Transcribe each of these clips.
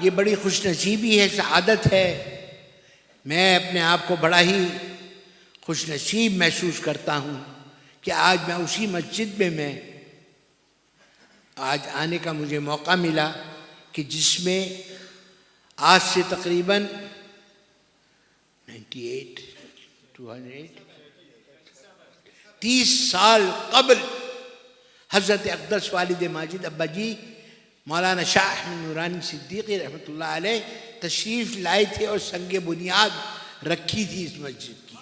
ये बड़ी खुशनसीबी है, सआदत है। मैं अपने आप को बड़ा ही खुशनसीब महसूस करता हूँ कि आज मैं उसी मस्जिद में आज आने का मुझे मौका मिला कि जिसमें आज से तकरीबन 30 साल कबल हज़रत अक़दस वालिद माजिद अब्बा जी मौलाना शाह अहमद नूरानी सिद्दीक़ी रहमतुल्लाह अलैह तशरीफ़ लाए थे और संग बुनियाद रखी थी इस मस्जिद की।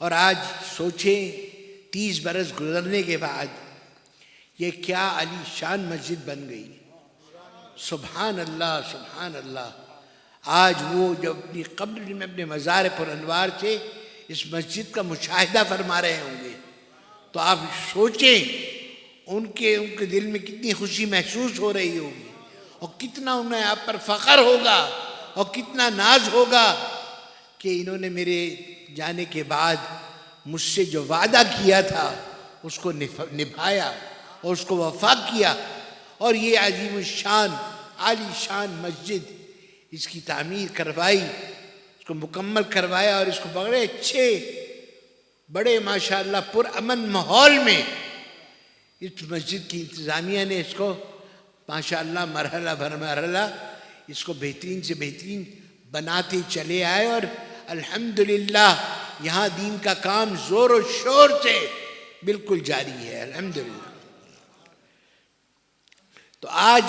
और आज सोचें 30 बरस गुजरने के बाद ये क्या आलीशान मस्जिद बन गई। सुभान अल्लाह, सुभान अल्लाह। आज वो जब अपनी कब्र में अपने मज़ार पर अनवार से इस मस्जिद का मुशाहिदा फरमा रहे होंगे तो आप सोचें उनके दिल में कितनी खुशी महसूस हो रही होगी और कितना उन्हें आप पर फ़ख्र होगा और कितना नाज होगा कि इन्होंने मेरे जाने के बाद मुझसे जो वादा किया था उसको निभाया और उसको वफा किया। और ये अजीम शान आलीशान मस्जिद इसकी तामीर करवाई, इसको मुकम्मल करवाया और इसको बड़े अच्छे बड़े माशाअल्लाह पुरअमन माहौल में इस मस्जिद की इंतज़ामिया ने इसको माशाअल्लाह मरहला भर मरहला इसको बेहतरीन से बेहतरीन बनाते चले आए। और अल्हम्दुलिल्लाह यहाँ दीन का काम ज़ोर और शोर से बिल्कुल जारी है, अल्हम्दुलिल्लाह। तो आज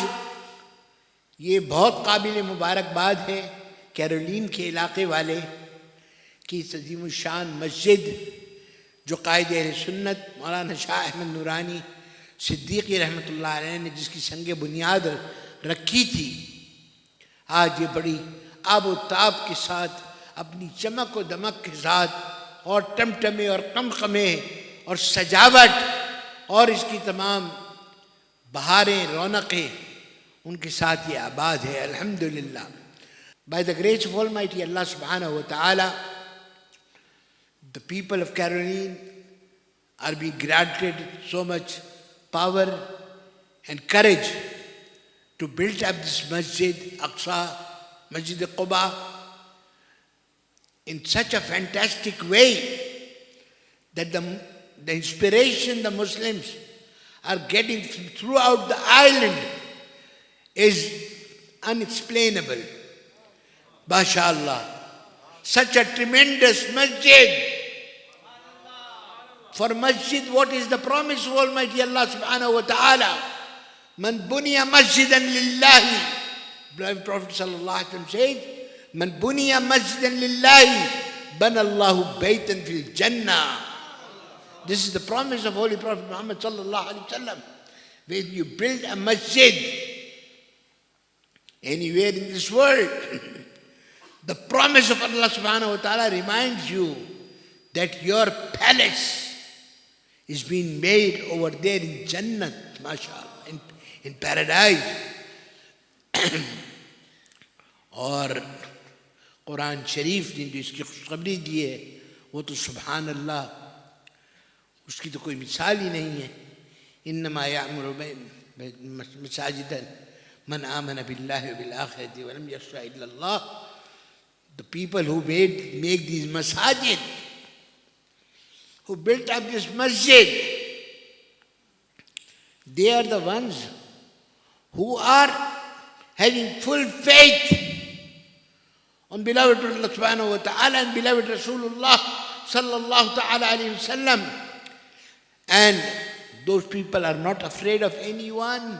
ये बहुत काबिल मुबारकबाद है कैरोलिन के इलाके वाले कि इस अज़ीम शान मस्जिद जो कायद अहले सुन्नत मौलाना शाह अहमद नूरानी सिद्दीक़ी रहमतुल्लाह अलैह ने जिसकी संग बुनियाद रखी थी, आज ये बड़ी आब व ताब के साथ अपनी चमक व दमक के साथ और टमटमे और कमकमे और सजावट और इसकी तमाम बहारें रौनकें उनके साथ ये आबाद है, अल्हम्दुलिल्लाह। By the grace of Almighty Allah subhanahu wa ta'ala, the people of Caroline are being granted so much power and courage to build up this Masjid Aqsa, Masjid Quba in such a fantastic way that the inspiration the Muslims are getting throughout the island is unexplainable. MashaAllah, such a tremendous masjid. For masjid, what is the promise of Almighty Allah subhanahu wa ta'ala? Man buniya masjidan lillahi. Beloved Prophet sallallahu alaihi wasallam says, Man buniya masjidan lillahi, bana Allahu baytan fil jannah. This is the promise of Holy Prophet Muhammad sallallahu alaihi wasallam. When you build a masjid anywhere in this world, the promise of Allah subhanahu wa ta'ala reminds you that your palace is being made over there in Jannat, mashallah, in paradise. और कुरान शरीफ ने जो इसकी खुशखबरी दी है वो तो सुभान अल्लाह, उसकी तो कोई मिसाल ही नहीं है। इन्नमा यामुरु मसाजिद मन आमन बिल्लाहि वल आखिरति व लम यख्शा इल्ला अल्लाह। The people who make these masajid, who built up this masjid, they are the ones who are having full faith on beloved Allah subhanahu wa ta'ala and beloved Rasulullah sallallahu ta'ala alayhi wa sallam. And those people are not afraid of anyone,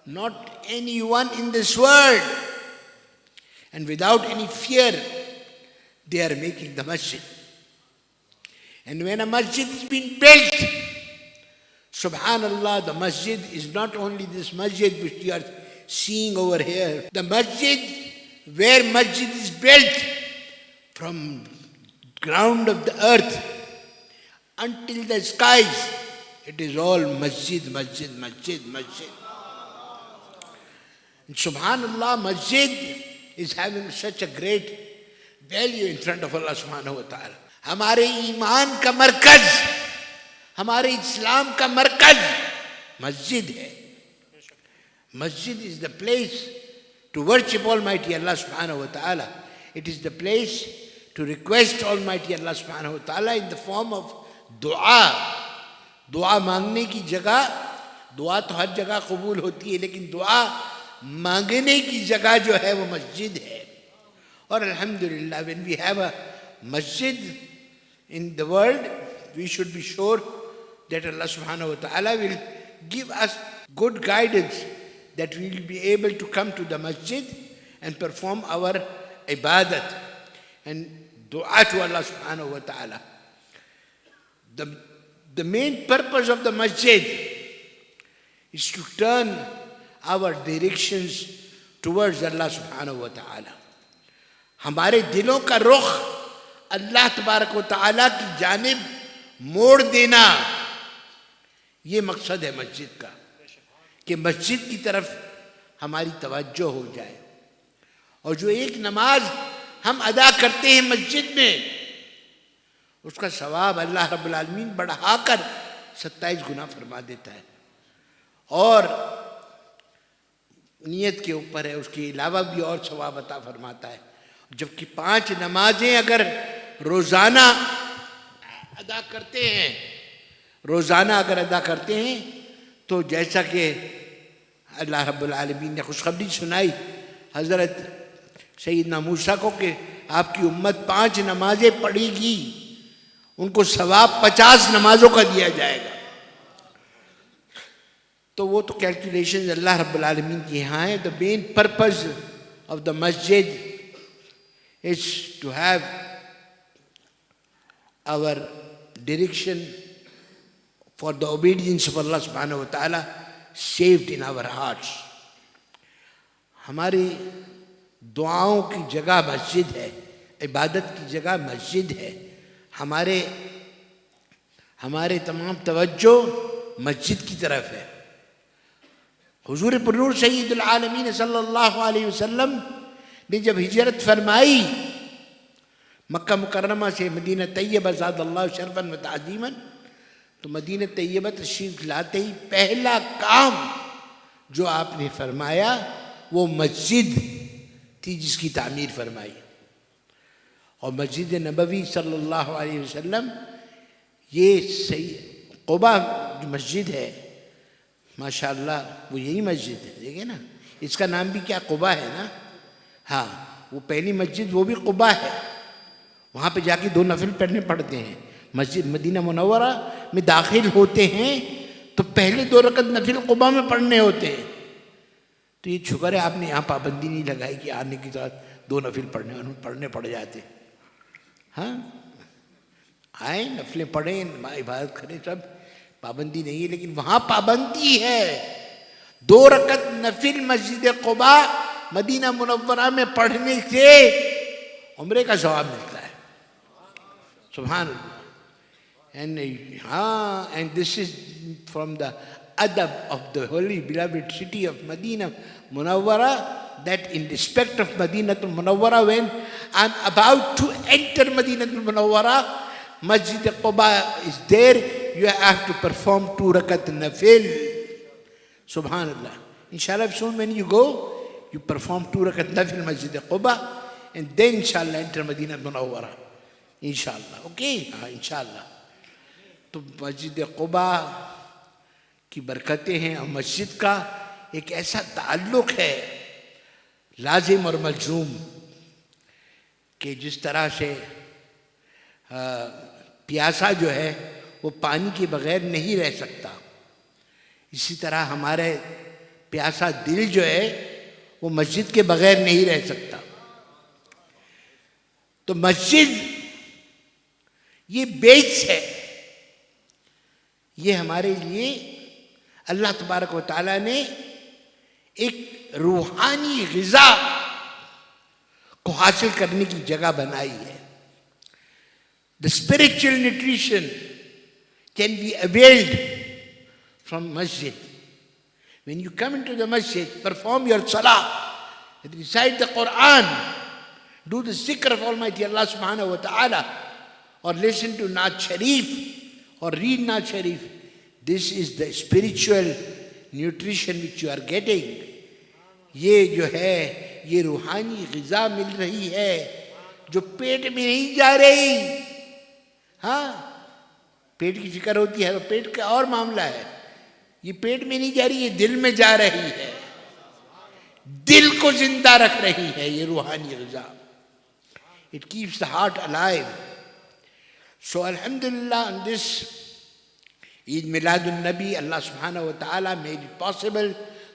not anyone in this world. And without any fear, they are making the masjid. And when a masjid is being built, subhanallah, the masjid is not only this masjid which you are seeing over here. The masjid, where masjid is built, from ground of the earth until the skies, it is all masjid, masjid, masjid, masjid. And subhanallah, masjid is having such a great value in front of Allah subhanahu wa ta'ala. हमारे ईमान का मरकज, हमारे इस्लाम का मरकज मस्जिद है। Masjid is the place to worship Almighty Allah subhanahu wa ta'ala. It is the place to request Almighty Allah subhanahu wa ta'ala in the form of dua. दुआ मांगने की जगह, दुआ तो हर जगह कबूल होती है, लेकिन दुआ मांगने की जगह जो है वो मस्जिद है. और अल्हम्दुलिल्लाह, when we have a masjid in the world, we should be sure that Allah subhanahu wa ta'ala will give us good guidance, that we will be able to come to the masjid and perform our ibadat and dua to Allah subhanahu wa ta'ala. The main purpose of the masjid is to turn our directions towards Allah subhanahu wa ta'ala. हमारे दिलों का रुख अल्लाह तबारक व तआला की जानिब मोड़ देना, ये मकसद है मस्जिद का, कि मस्जिद की तरफ हमारी तवज्जो हो जाए. और जो एक नमाज हम अदा करते हैं मस्जिद में, उसका सवाब अल्लाह रब्बुल आलमीन बढ़ाकर 27 गुना फरमा देता है. और नियत के ऊपर है, उसके अलावा भी और सवाब अता फरमाता है. जबकि 5 नमाजें अगर रोज़ाना अदा करते हैं, रोज़ाना अगर अदा करते हैं, तो जैसा कि अल्लाह रब्बुल आलमीन ने खुशखबरी सुनाई हज़रत सैयदना मूसा को कि आपकी उम्मत 5 नमाजें पढ़ेगी, उनको सवाब 50 नमाजों का दिया जाएगा. तो वो तो कैलकुलेशन अल्लाह रब्बुल आलमीन के यहाँ है. The main purpose of the मस्जिद is to have our direction for the obedience of Allah subhanahu wa ta'ala saved in our hearts. हमारी दुआओं की जगह मस्जिद है, इबादत की जगह मस्जिद है. हमारे तमाम तवज्जो मस्जिद की तरफ है. हुजूर पुरनूर सय्यदुल आलमीन सल्लल्लाहु अलैहि वसल्लम ने जब हिजरत फरमाई मक्का मुकर्रमा से मदीना तैयबा ज़ादल्लाहु शरफ़न व ताज़ीमन, तो मदीना तैयबा तशरीफ़ लाते ही पहला काम जो आपने फरमाया वो मस्जिद थी जिसकी तामीर फरमाई. और मस्जिद नबवी सल्लल्लाहु अलैहि वसल्लम, ये सही क़ुबा जो मस्जिद है, माशाअल्लाह वो यही मस्जिद है. देखिए ना, इसका नाम भी क्या क़ुबा है ना. हाँ, वो पहली मस्जिद वो भी क़ुबा है. वहाँ पे जाके 2 नफिल पढ़ने पड़ते हैं. मस्जिद मदीना मुनव्वरा में दाखिल होते हैं तो पहले 2 रकत नफिल क़ुबा में पढ़ने होते हैं. तो ये शुक्र है आपने यहाँ पाबंदी नहीं लगाई कि आने के साथ 2 नफिल पढ़ने पड़ जाते. हाँ, आए नफिलें पढ़ें, इबादत करें, सब पाबंदी नहीं है. लेकिन वहाँ पाबंदी है. 2 रकत नफिल मस्जिद क़ुबा मदीना मुनव्वरा में पढ़ने से उम्रे का सवाब मिलता है. सुभान अल्लाह. And this is from the adab of the holy beloved city of Medina Munawwara, that in respect of Madinatul Munawwara, when I'm about to enter Madinatul Munawwara, Masjid Quba is there, you have to perform 2 rakat nafil. Subhanallah. Inshallah, soon when you go, you perform 2 rakat nafil Masjid Quba, and then inshallah enter Madinatul Munawwara. Inshallah. Okay? Inshallah. तो मस्जिद क़ुबा की बरकतें हैं और मस्जिद का एक ऐसा ताल्लुक़ है लाजिम और मलज़ूम कि जिस तरह से प्यासा जो है वो पानी के बग़ैर नहीं रह सकता, इसी तरह हमारे प्यासा दिल जो है वो मस्जिद के बग़ैर नहीं रह सकता. तो मस्जिद ये बेस है, ये हमारे लिए अल्लाह तबारक व तआला ने एक रूहानी ग़िज़ा को हासिल करने की जगह बनाई है. The spiritual nutrition can be availed from masjid. When you come into the masjid, perform your salah, recite the Quran, do the zikr of Almighty Allah subhanahu wa ta'ala, or listen to Naat Sharif, or read Naat Sharif. This is the spiritual nutrition which you are getting, ये जो है ये रूहानी ग़िज़ा मिल रही है जो पेट में नहीं जा रही। हाँ, पेट की फिक्र होती है तो पेट का और मामला है, ये पेट में नहीं जा रही, ये दिल में जा रही है, दिल को जिंदा रख रही है ये रूहानी ग़िज़ा। It keeps the heart alive. So अल्हम्दुलिल्लाह, on this Eid Miladun Nabi, Allah subhanahu wa ta'ala made it possible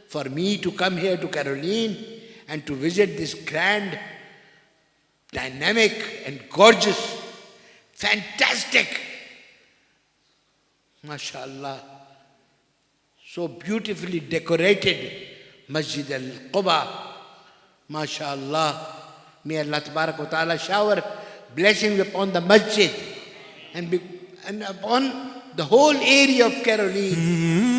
for me to come here to Caroline and to visit this grand, dynamic and gorgeous, fantastic, mashallah, so beautifully decorated Masjid al-Quba, mashallah. May Allah tabarak wa ta'ala shower blessings upon the masjid and upon the whole area of Caroline.